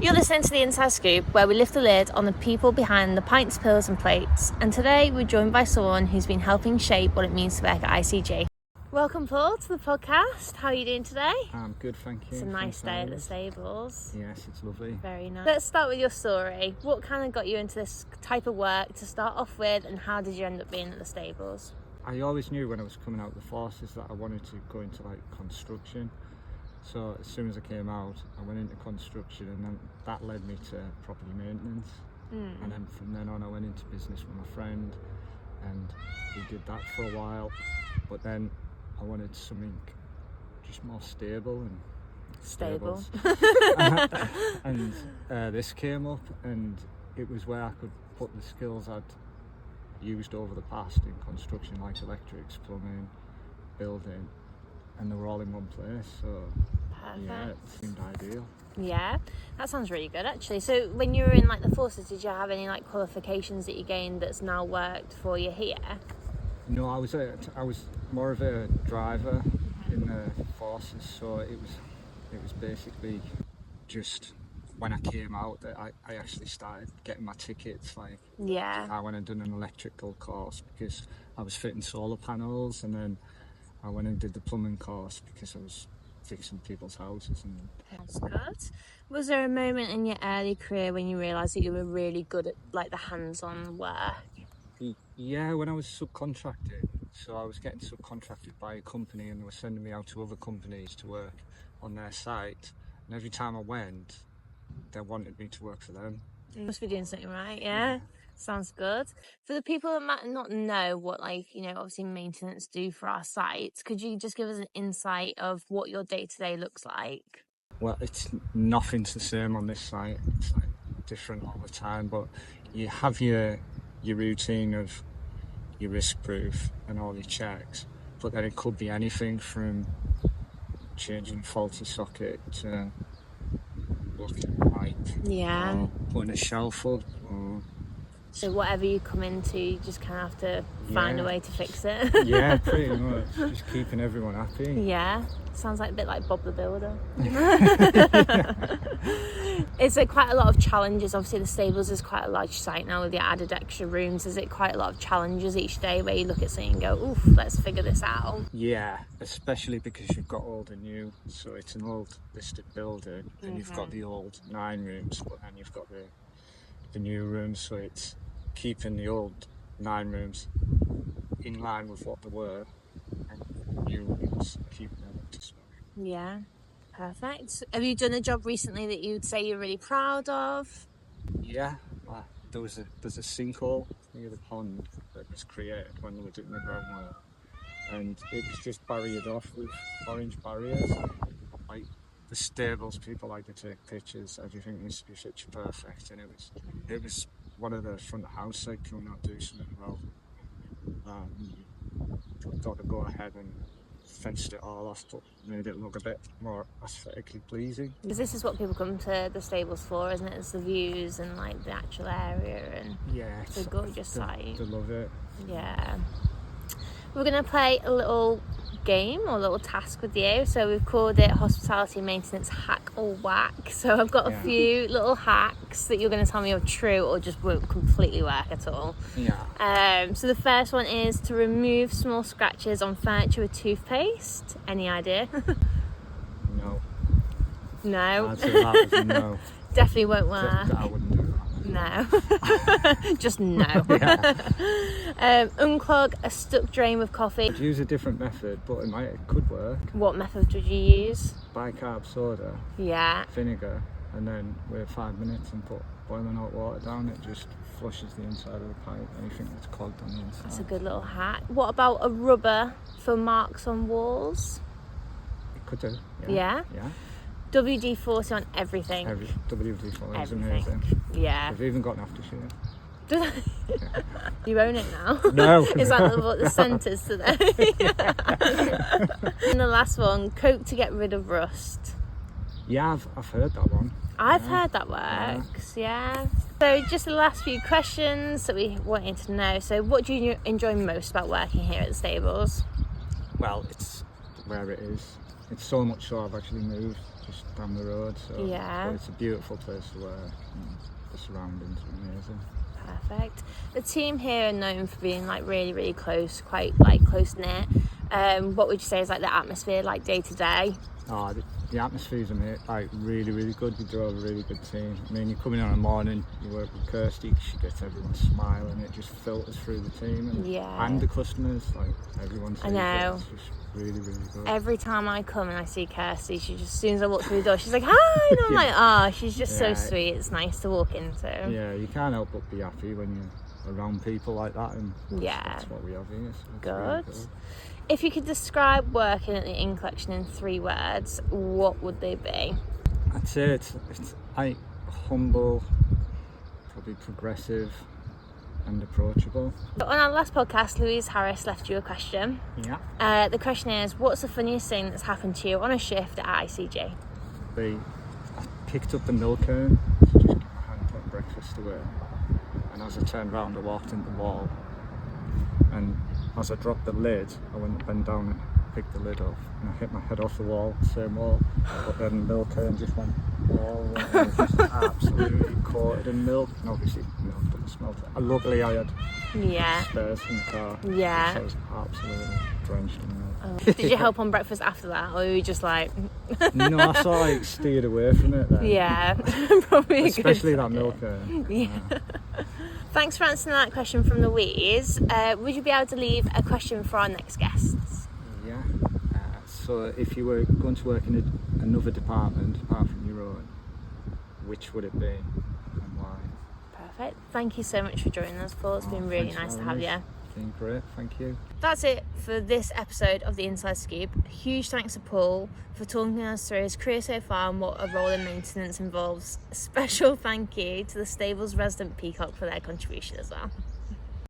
You're listening to the Inside Scoop, where we lift the lid on the people behind the pints, pills and plates. And today we're joined by someone who's been helping shape what it means to work at ICG. Welcome, Paul, to the podcast. How are you doing today? I'm good, thank you. It's a nice day at the stables. Yes, it's lovely. Very nice. Let's start with your story. What kind of got you into this type of work to start off with, and how did you end up being at the stables? I always knew when I was coming out of the forces that I wanted to go into construction. So as soon as I came out, I went into construction, and then that led me to property maintenance. And then from then on I went into business with my friend, and we did that for a while. But then I wanted something just more stable and Stable. and this came up, and it was where I could put the skills I'd used over the past in construction, like electrics, plumbing, building, and they were all in one place. So Perfect. yeah, it seemed ideal. Yeah, that sounds really good actually. So when you were in the forces, did you have any qualifications that you gained that's now worked for you here? No, I was more of a driver in the forces, so it was basically just when I came out that I actually started getting my tickets. Yeah. I went and done an electrical course because I was fitting solar panels, and then I went and did the plumbing course because I was fixing people's houses. And That's good. Was there a moment in your early career when you realised that you were really good at the hands-on work? Yeah, when I was subcontracted, so I was getting subcontracted by a company, and they were sending me out to other companies to work on their site, and every time I went, they wanted me to work for them. You must be doing something right, yeah? Sounds good. For the people that might not know what obviously maintenance do for our sites, could you just give us an insight of what your day-to-day looks like? Well, it's nothing's the same on this site. It's different all the time, but you have your routine of your risk proof and all your checks, but then it could be anything from changing faulty socket to looking at pipe, or putting a shelf up, or So whatever you come into, you just kind of have to find a way to fix it. yeah, pretty much. Just keeping everyone happy. Yeah, sounds like a bit like Bob the Builder. Is there quite a lot of challenges? Obviously the stables is quite a large site now with the added extra rooms. Is it quite a lot of challenges each day where you look at something and go, oof, let's figure this out? Yeah, especially because you've got old and new. So it's an old listed building, and you've got the old 9 rooms, but then you've got the new rooms. So it's keeping the old 9 rooms in line with what they were, and new rooms keeping them up to snuff. Yeah, perfect. Have you done a job recently that you'd say you're really proud of? Yeah, there's a sinkhole near the pond that was created when they were doing the groundwork, and it was just barriered off with orange barriers. The stables, people like to take pictures, everything needs to be picture perfect, and it was one of the front of house said, can we not do something well? Got to go ahead and fenced it all off, but made it look a bit more aesthetically pleasing. Because this is what people come to the stables for, isn't it? It's the views and the actual area, and Yeah, it's a gorgeous site. They love it. Yeah. We're going to play a little game or a little task with you. So we've called it Hospitality Maintenance Hack or Wack. So I've got a few little hacks that you're going to tell me are true or just won't completely work at all. Yeah. So the first one is to remove small scratches on furniture with toothpaste. Any idea? No. No. Answer to that was no. Definitely won't work. I wouldn't do that. No. Just no. Unclog a stuck drain with coffee. I'd use a different method, but it could work. What method would you use? Bicarb soda, Yeah. vinegar, and then wait 5 minutes and put boiling hot water down. It just flushes the inside of the pipe, anything that's clogged on the inside. That's a good little hack. What about a rubber for marks on walls? It could do. Yeah? Yeah. WD-40 on everything. WD-40 is Everything. amazing. Yeah. They've even got an aftershave. You own it now? No. Is that what the scent is today? And the last one, Coke to get rid of rust. Yeah, I've heard that one. I've heard that works, yeah. So just the last few questions that we wanted to know. So what do you enjoy most about working here at the stables? Well, it's where it is. It's so much so I've actually moved just down the road. So Yeah. but it's a beautiful place to work. And the surroundings are amazing. Perfect. The team here are known for being like really, really close, quite like close knit. What would you say is like the atmosphere, like day to day? Oh, the atmosphere's like really, really good. We do have a really good team. I mean, you come in on a morning, you work with Kirsty, she gets everyone smiling. It just filters through the team and the customers. Like everyone's. I know. It's just really, really good. Every time I come and I see Kirsty, she just, as soon as I walk through the door, she's like, hi, and I'm like, oh, she's just so sweet. It's nice to walk into. Yeah, you can't help but be happy when you're around people like that, and that's what we have here. So it's really good. If you could describe working at the Inn Collection in 3 words, what would they be? I'd say it's like humble, probably progressive, and approachable. On our last podcast, Louise Harris left you a question. Yeah. The question is, what's the funniest thing that's happened to you on a shift at ICG? I picked up the milk urn to just get my hand put breakfast away, and as I turned round I walked into the wall, and as I dropped the lid I went down and picked the lid off, and I hit my head off the wall, same wall, but then the milk urn just went all the way. It was just absolutely coated in milk, and obviously milk doesn't smell. Luckily I had spares in the car, so I was absolutely drenched in milk. Did you help on breakfast after that, or were you just like... No, I sort of steered away from it then. Yeah, probably especially that milk urn. Yeah. Thanks for answering that question from Louise. Would you be able to leave a question for our next guests? Yeah. So if you were going to work in another department apart from your own, which would it be and why? Perfect. Thank you so much for joining us, Paul. It's been really nice to have you. Been great, thank you. That's it for this episode of the Inside Scoop. Huge thanks to Paul for talking us through his career so far and what a role in maintenance involves. A special thank you to the stable's resident peacock for their contribution as well.